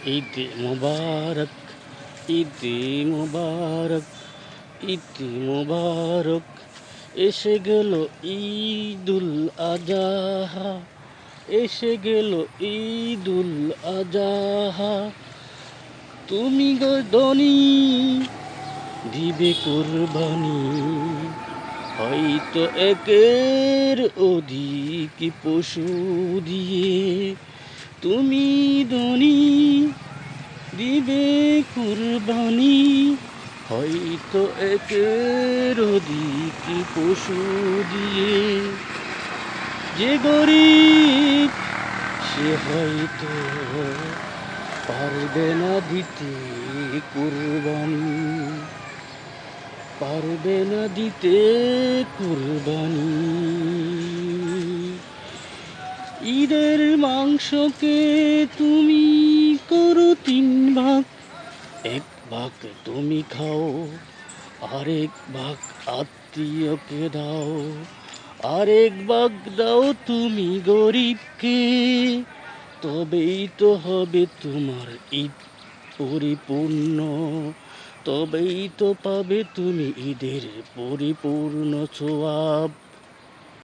ঈদ মুবারক, ঈদ মুবারক, ঈদ মুবারক। এসে গেল ঈদুল আজহা, এসে গেল ঈদুল আজহা। তুমি গো ধনী দিবে কুরবানি, হয়তো একের অধিক পশু দিয়ে। তুমি ধনী দিবে কুরবানি, হয়তো একের অধিক পশু দিয়ে। যে গরিব সে হয়তো পারবে না দিতে কুরবানি, পারবে না দিতে কুরবানি। ঈদের মাংসকে তুমি করো 3 ভাগ, 1 ভাগ তুমি খাও, আরেক ভাগ আত্মীয়কে দাও, আরেক ভাগ দাও তুমি গরিবকে। তবেই তো হবে তোমার ঈদ পরিপূর্ণ, তবেই তো পাবে তুমি ঈদের পরিপূর্ণ সওয়াব।